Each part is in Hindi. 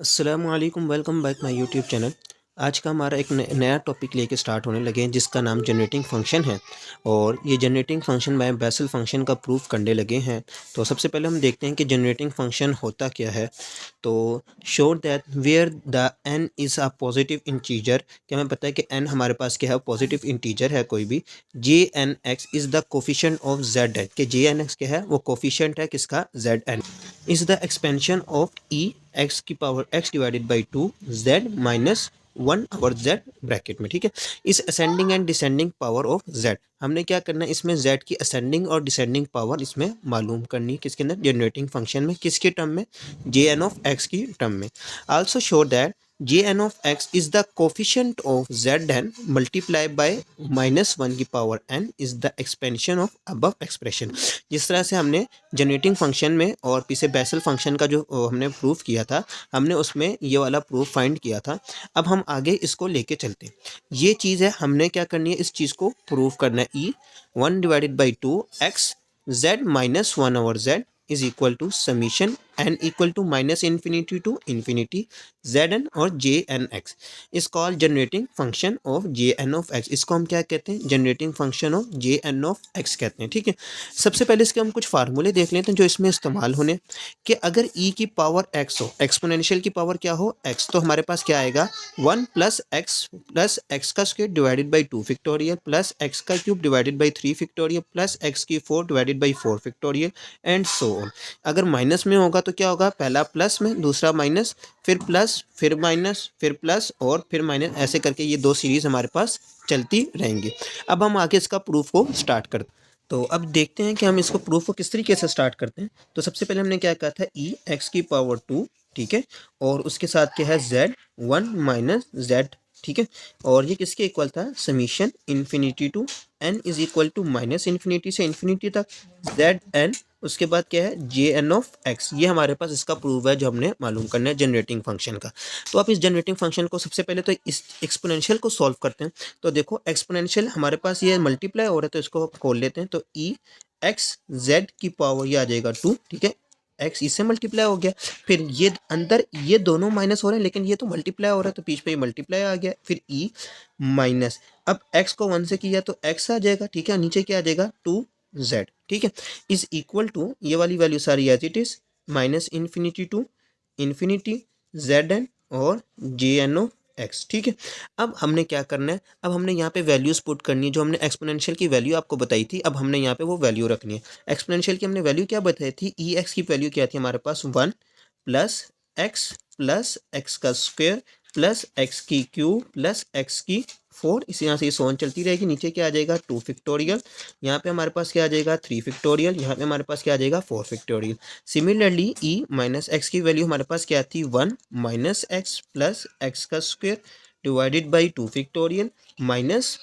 अस्सलामुअलैकुम, welcome back my YouTube channel. आज का हमारा एक नया टॉपिक लेके स्टार्ट होने लगे हैं जिसका नाम जनरेटिंग फंक्शन है। और ये generating function by Bessel function का प्रूफ करने लगे हैं। तो सबसे पहले हम देखते हैं कि जनरेटिंग फंक्शन होता क्या है। तो show that where the n is a positive integer, कि हमें पता है कि n हमारे पास क्या है, पॉजिटिव इंटीजर है कोई भी। J n x is the coefficient of z है, कि जे एन एक्स क्या है, वो कोफिशिएंट है किसका, Z N. Is the expansion of e x की power x divided by two z minus one over z bracket में, ठीक है। इस ascending and descending power of z, हमने क्या करना है इसमें, जेड की असेंडिंग और डिसेंडिंग पावर इसमें मालूम करनी है। किसके अंदर, जनरेटिंग फंक्शन में, किसके टर्म में, जे एन ऑफ एक्स की टर्म में। Also show that J N of x is the coefficient of z n multiply by minus one की power n is the expansion of above expression. जिस तरह से हमने जनरेटिंग फंक्शन में और पीछे बेसल फंक्शन का जो हमने प्रूफ किया था, हमने उसमें ये वाला प्रूफ फाइंड किया था। अब हम आगे इसको लेके चलते हैं। ये चीज़ है, हमने क्या करनी है, इस चीज़ को प्रूफ करना है। E one divided by two x z minus one over z is equal to summation n equal to minus infinity to infinity z n और J n x is call generating function of J N of x. इसको हम क्या कहते हैं, generating function of J N of x कहते हैं, ठीक है। सबसे पहले इसके हम कुछ फार्मूले देख लेते हैं जो इसमें इस्तेमाल होने, कि अगर ई की पावर एक्स हो, एक्सपोनेंशियल की पावर क्या हो, एक्स, तो हमारे पास क्या आएगा, वन प्लस एक्स का square divided by two factorial plus x का cube divided by three factorial plus x की four divided by four factorial and so on. अगर माइनस में होगा तो क्या होगा, पहला प्लस में, दूसरा माइनस, फिर प्लस, फिर माइनस, फिर प्लस और फिर माइनस, ऐसे करके ये दो सीरीज हमारे पास चलती रहेंगी। अब हम आगे इसका प्रूफ को स्टार्ट करते हैं। तो अब देखते हैं कि हम इसको प्रूफ को किस तरीके से स्टार्ट करते हैं। तो सबसे पहले हमने क्या कहा था, ई एक्स की पावर टू, ठीक है, और उसके साथ क्या है, जेड वन माइनस जेड, ठीक है। और ये किसके इक्वल था, summation infinity to n is equal to minus infinity से इन्फिनिटी तक जेड एन। उसके बाद क्या है, जे एन ऑफ एक्स। ये हमारे पास इसका प्रूफ है जो हमने मालूम करना है जनरेटिंग फंक्शन का। तो आप इस जनरेटिंग फंक्शन को सबसे पहले तो इस एक्सपोनेंशियल को सॉल्व करते हैं। तो देखो एक्सपोनेंशियल हमारे पास ये मल्टीप्लाई हो रहा है, तो इसको खोल लेते हैं। तो ई एक्स जेड की पावर ये आ जाएगा टू, ठीक है, एक्स इससे मल्टीप्लाई हो गया। फिर ये अंदर ये दोनों माइनस हो रहे हैं, लेकिन ये तो मल्टीप्लाई हो रहा है तो बीच पे ये मल्टीप्लाई आ गया। फिर ई माइनस, अब एक्स को वन से किया तो एक्स आ जाएगा, ठीक है, नीचे क्या आ जाएगा, टू जेड, ठीक है, इज इक्वल टू ये वाली वैल्यू सारी as it is minus infinity to infinity z n और जे एन ओ एक्स, ठीक है। अब हमने क्या करना है, अब हमने यहाँ पे वैल्यूज पुट करनी है। जो हमने एक्सपोनेंशियल की वैल्यू आपको बताई थी, अब हमने यहाँ पे वो वैल्यू रखनी है। एक्सपोनेंशियल की हमने वैल्यू क्या बताई थी, ई एक्स की वैल्यू क्या थी हमारे पास, वन प्लस एक्स का स्क्वायर प्लस एक्स की क्यूब प्लस एक्स की फोर, इस यहाँ से ये सोन चलती रहेगी। नीचे क्या आ जाएगा, टू फैक्टोरियल, यहाँ पे हमारे पास क्या आ जाएगा, थ्री फैक्टोरियल, यहाँ पे हमारे पास क्या आ जाएगा, four factorial. Similarly e minus x की वैल्यू हमारे पास क्या थी, one minus x plus x का square divided by two factorial minus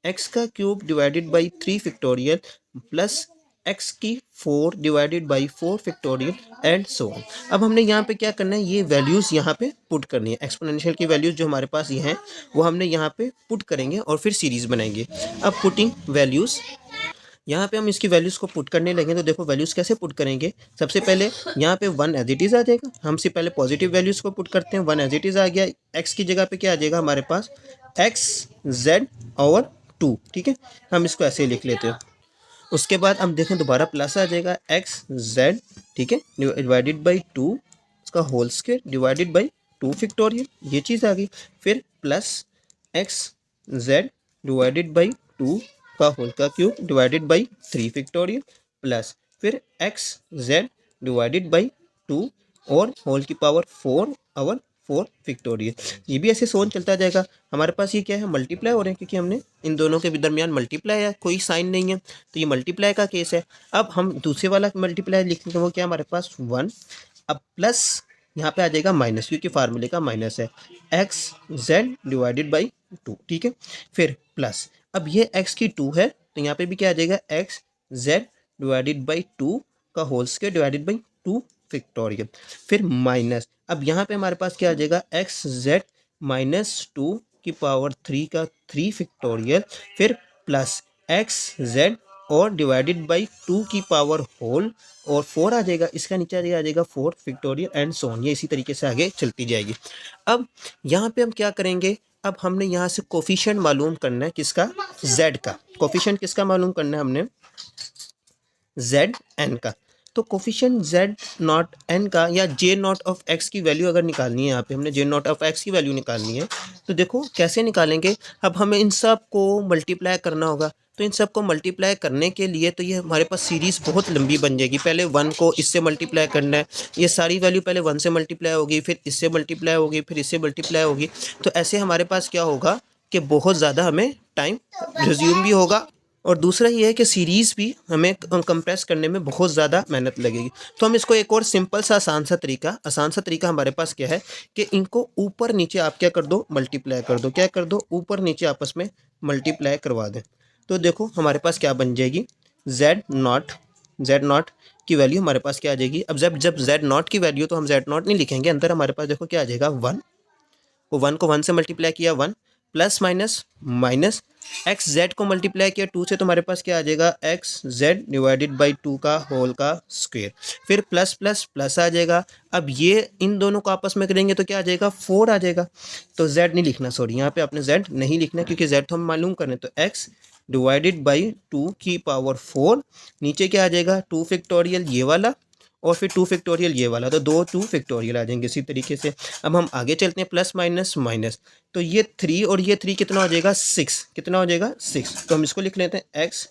x का cube divided by three factorial plus x की four divided by four factorial and so on. अब हमने यहाँ पे क्या करना है, ये वैल्यूज़ यहाँ पे पुट करनी है। एक्सपोनेंशियल की वैल्यूज़ जो हमारे पास ये हैं वो हमने यहाँ पे पुट करेंगे और फिर सीरीज़ बनाएंगे। अब पुटिंग वैल्यूज़, यहाँ पे हम इसकी वैल्यूज़ को पुट करने लगे तो देखो वैल्यूज़ कैसे पुट करेंगे। सबसे पहले यहाँ पे वन एज इट इज़ आ जाएगा, हमसे पहले पॉजिटिव वैल्यूज़ को पुट करते हैं। वन एज इट इज़ आ गया, एक्स की जगह पे क्या आ जाएगा हमारे पास, एक्स जेड ओवर टू, ठीक है, हम इसको ऐसे ही लिख लेते हैं। उसके बाद हम देखें दोबारा प्लस आ जाएगा, एक्स जेड, ठीक है, डिवाइडेड बाई टू उसका whole square divided by two factorial, ये चीज़ आ गई। फिर plus x z divided by two का होल का cube divided by three factorial plus फिर x z divided by two और होल की power four over four factorial. ये भी ऐसे सोन चलता जाएगा। हमारे पास ये क्या है, मल्टीप्लाई हो रहे हैं, क्योंकि हमने इन दोनों के दरमियान मल्टीप्लाई है, कोई साइन नहीं है, तो ये मल्टीप्लाई का केस है। अब हम दूसरे वाला मल्टीप्लाई लिखेंगे, वो क्या हमारे पास वन, अब प्लस यहाँ पे आ जाएगा माइनस, क्योंकि फार्मूले का माइनस है, x z divided by to, ठीक है, फिर प्लस, अब ये एक्स की टू है तो यहाँ पे भी क्या आ जाएगा, x z divided by two का whole square divided by two factorial, फिर माइनस, अब यहाँ पे हमारे पास क्या आ जाएगा, एक्स जेड माइनस टू की पावर थ्री का थ्री फैक्टोरियल, फिर प्लस एक्स जेड और डिवाइडेड बाई 2 की पावर होल और 4 आ जाएगा, इसका नीचे आ जाएगा 4 फैक्टोरियल एंड सो ऑन। ये इसी तरीके से आगे चलती जाएगी। अब यहाँ पे हम क्या करेंगे, अब हमने यहाँ से कोफिशिएंट मालूम करना है, किसका, z का। कोफिशिएंट किसका मालूम करना है हमने, z n का। तो कोफिशिएंट z नॉट n का या j नॉट ऑफ x की वैल्यू अगर निकालनी है, यहाँ पे हमने j नॉट ऑफ x की वैल्यू निकालनी है, तो देखो कैसे निकालेंगे। अब हमें इन सब को मल्टीप्लाई करना होगा, तो इन सब को मल्टीप्लाई करने के लिए तो ये हमारे पास सीरीज़ बहुत लंबी बन जाएगी। पहले 1 को इससे मल्टीप्लाई करना है, ये सारी वैल्यू पहले 1 से मल्टीप्लाई होगी, फिर इससे मल्टीप्लाई होगी, फिर इससे मल्टीप्लाई होगी। तो ऐसे हमारे पास क्या होगा कि बहुत ज़्यादा हमें टाइम रिज्यूम भी होगा, और दूसरा ये है कि सीरीज़ भी हमें कंप्रेस करने में बहुत ज़्यादा मेहनत लगेगी। तो हम इसको एक और सिंपल सा आसान सा तरीका हमारे पास क्या है कि इनको ऊपर नीचे आप क्या कर दो, मल्टीप्लाई कर दो। क्या कर दो, ऊपर नीचे आपस में मल्टीप्लाई करवा दें। तो देखो हमारे पास क्या बन जाएगी, z नॉट की वैल्यू हमारे पास क्या आ जाएगी। अब जब z नॉट की वैल्यू, तो हम z नॉट नहीं लिखेंगे, अंदर हमारे पास देखो क्या आ जाएगा 1, वो 1 को 1 से मल्टीप्लाई किया 1, plus minus minus x Z को मल्टीप्लाई किया 2 से, तो हमारे पास क्या आ जाएगा, एक्स जेड डिवाइडेड बाई 2 का होल का स्क्वायर, फिर प्लस प्लस प्लस आ जाएगा। अब ये इन दोनों को आपस में करेंगे तो क्या आ जाएगा, 4 आ जाएगा। तो जेड नहीं लिखना, सॉरी यहाँ पे आपने जेड नहीं लिखना, क्योंकि जेड तो हम मालूम करें। तो एक्स डिवाइडेड बाई 2 की पावर 4, नीचे क्या आ जाएगा 2 फैक्टोरियल ये वाला, और फिर 2 फैक्टोरियल ये वाला, तो 2 फैक्टोरियल आ जाएंगे इसी तरीके से। अब हम आगे चलते हैं, प्लस माइनस माइनस, तो ये 3 और ये 3 कितना हो जाएगा, 6, कितना हो जाएगा 6। तो हम इसको लिख लेते हैं एक्स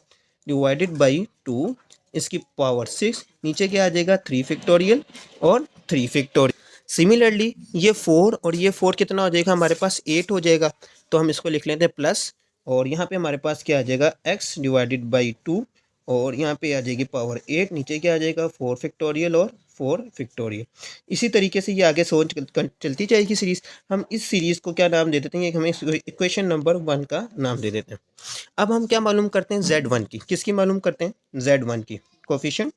डिवाइडेड बाई 2 इसकी पावर 6, नीचे क्या आ जाएगा 3 फैक्टोरियल और 3 फैक्टोरियल। सिमिलरली ये 4 और ये 4 कितना हो जाएगा हमारे पास, 8 हो जाएगा। तो हम इसको लिख लेते हैं प्लस, और यहाँ पे हमारे पास क्या आ जाएगा, एक्स डिवाइडेड बाई 2, और यहाँ पे आ जाएगी पावर 8, नीचे क्या आ जाएगा 4 फैक्टोरियल और 4 फैक्टोरियल। इसी तरीके से ये आगे सोच चलती जाएगी सीरीज़। हम इस सीरीज़ को क्या नाम दे देते हैं, हमें इक्वेशन नंबर 1 का नाम दे देते हैं। अब हम क्या मालूम करते हैं, z1 की, किसकी मालूम करते हैं, z1 की, कोफिशिएंट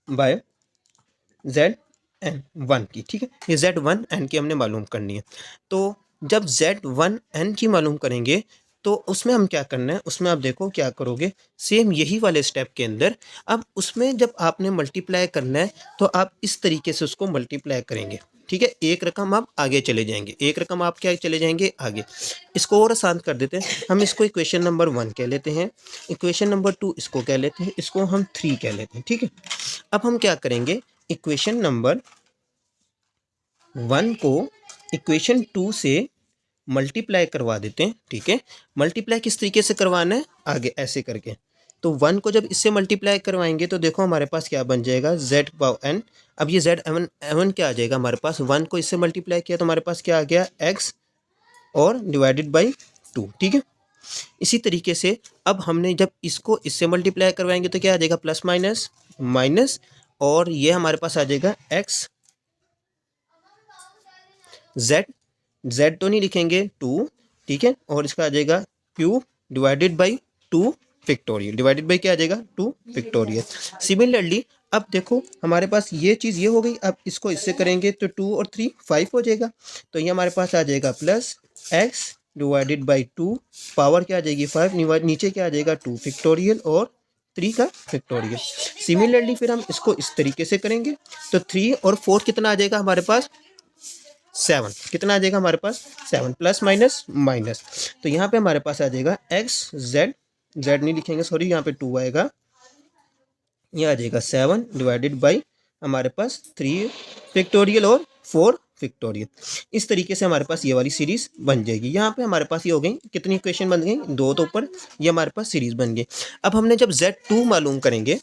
बाय zn1 की, ठीक है। ये z1n की हमने मालूम करनी है। तो जब z1n की मालूम करेंगे तो उसमें हम क्या करना है, उसमें आप देखो क्या करोगे, सेम यही वाले स्टेप के अंदर। अब उसमें जब आपने मल्टीप्लाई करना है तो आप इस तरीके से उसको मल्टीप्लाई करेंगे, ठीक है। एक रकम आप आगे चले जाएंगे, एक रकम आप क्या चले जाएंगे आगे। इसको और आसान कर देते हैं, हम इसको इक्वेशन नंबर 1 कह लेते हैं, इक्वेशन नंबर 2 इसको कह लेते हैं, इसको हम 3 कह लेते हैं, ठीक है। अब हम क्या करेंगे, इक्वेशन नंबर 1 को इक्वेशन 2 से मल्टीप्लाई करवा देते हैं, ठीक है। मल्टीप्लाई किस तरीके से करवाना है, आगे ऐसे करके। तो 1 को जब इससे मल्टीप्लाई करवाएंगे तो देखो हमारे पास क्या बन जाएगा, z पावर n। अब ये z एवन क्या आ जाएगा हमारे पास, 1 को इससे मल्टीप्लाई किया तो हमारे पास क्या आ गया, x और डिवाइडेड बाई 2, ठीक है। इसी तरीके से अब हमने जब इसको इससे मल्टीप्लाई करवाएंगे तो क्या आ जाएगा, प्लस माइनस माइनस, और ये हमारे पास आ जाएगा x z तो नहीं लिखेंगे 2, ठीक है, और इसका आ जाएगा cube divided by 2 factorial, divided by क्या आ जाएगा 2 फैक्टोरियल। सिमिलरली अब देखो हमारे पास ये चीज़ ये हो गई, अब इसको इससे करेंगे तो 2 और 3 5 हो जाएगा। तो ये हमारे पास आ जाएगा plus x divided by 2, power क्या आ जाएगी 5, नीचे क्या आ जाएगा 2 फैक्टोरियल और 3 का फैक्टोरियल। सिमिलरली फिर हम इसको इस तरीके से करेंगे, तो 3 और 4 कितना आ जाएगा हमारे पास, 7, कितना आ जाएगा हमारे पास 7, प्लस माइनस माइनस। तो यहाँ पे हमारे पास आ जाएगा एक्स जेड, जेड नहीं लिखेंगे सॉरी, यहाँ पे 2 आएगा, ये आ जाएगा 7 डिवाइडेड बाई हमारे पास 3 फैक्टोरियल और 4 फैक्टोरियल। इस तरीके से हमारे पास ये वाली सीरीज बन जाएगी। यहाँ पे हमारे पास ये हो गई, कितनी इक्वेशन बन गई, 2 तो ऊपर, ये हमारे पास सीरीज बन गई। अब हमने जब z2 मालूम करेंगे,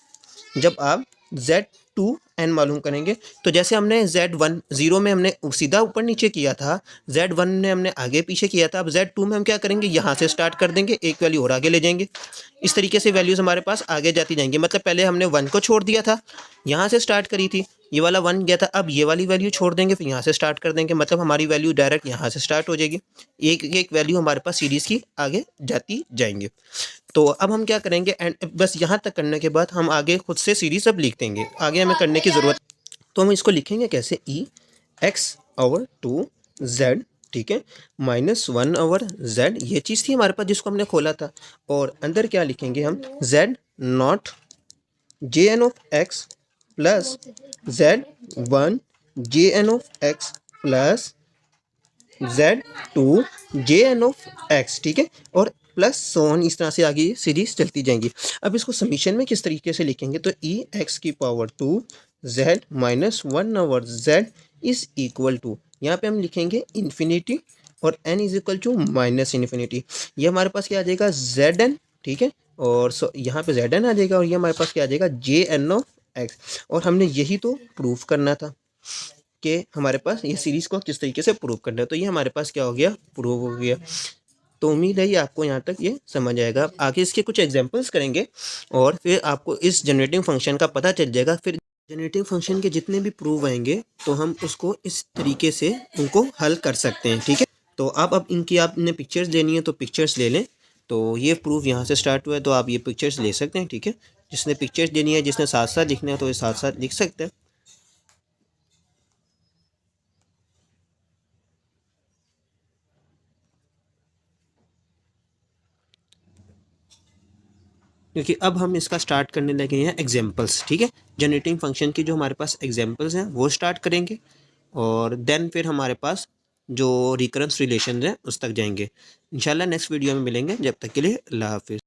जब आप z2n मालूम करेंगे, तो जैसे हमने z1 0 में हमने सीधा ऊपर नीचे किया था, z1 ने हमने आगे पीछे किया था, अब z2 में हम क्या करेंगे, यहाँ से स्टार्ट कर देंगे, एक वैल्यू और आगे ले जाएंगे। इस तरीके से वैल्यूज़ हमारे पास आगे जाती जाएंगी। मतलब पहले हमने 1 को छोड़ दिया था, यहाँ से स्टार्ट करी थी, ये वाला 1 गया था, अब ये वाली वैल्यू छोड़ देंगे, फिर यहाँ से स्टार्ट कर देंगे, मतलब हमारी वैल्यू डायरेक्ट यहाँ से स्टार्ट हो जाएगी। एक एक वैल्यू हमारे पास सीरीज़ की आगे जाती जाएंगे। तो अब हम क्या करेंगे, एंड बस यहाँ तक करने के बाद हम आगे खुद से सीरीज अब लिख देंगे, आगे हमें करने की ज़रूरत। तो हम इसको लिखेंगे कैसे, ई एक्स ओवर 2 जेड, ठीक है, -1/z ये चीज़ थी हमारे पास जिसको हमने खोला था, और अंदर क्या लिखेंगे हम, z0 jn of x plus z1 jn of x plus z2 jn of x, ठीक है, और प्लस सोन, इस तरह से आगे ये सीरीज चलती जाएंगी। अब इसको समीशन में किस तरीके से लिखेंगे, तो e x की power 2 z minus 1/z is equal to, यहाँ पे हम लिखेंगे इन्फिनिटी और n is equal to minus infinity. ये हमारे पास क्या आ जाएगा, zn, ठीक है, और यहाँ पे zn आ जाएगा, और ये हमारे पास क्या आ जाएगा, jn ऑफ x। और हमने यही तो प्रूफ करना था कि हमारे पास ये सीरीज़ को किस तरीके से प्रूव करना है, तो ये हमारे पास क्या हो गया, प्रूव हो गया। तो उम्मीद है ये आपको यहाँ तक ये समझ आएगा। आगे इसके कुछ एग्जांपल्स करेंगे और फिर आपको इस जनरेटिंग फंक्शन का पता चल जाएगा। फिर जनरेटिंग फंक्शन के जितने भी प्रूव आएंगे तो हम उसको इस तरीके से उनको हल कर सकते हैं, ठीक है। तो आप अब इनकी आपने पिक्चर्स लेनी है तो पिक्चर्स ले लें। तो ये प्रूफ यहाँ से स्टार्ट हुआ है, तो आप ये पिक्चर्स ले सकते हैं, ठीक है। जिसने पिक्चर्स लेनी है, जिसने साथ साथ लिखना है तो ये साथ साथ लिख सकते हैं। क्योंकि अब हम इसका स्टार्ट करने लगे हैं एग्जांपल्स, ठीक है। जनरेटिंग फंक्शन की जो हमारे पास एग्जांपल्स हैं वो स्टार्ट करेंगे, और देन फिर हमारे पास जो रिकरेंस रिलेशन है उस तक जाएंगे। इंशाल्लाह नेक्स्ट वीडियो में मिलेंगे, जब तक के लिए अल्लाह हाफिज़।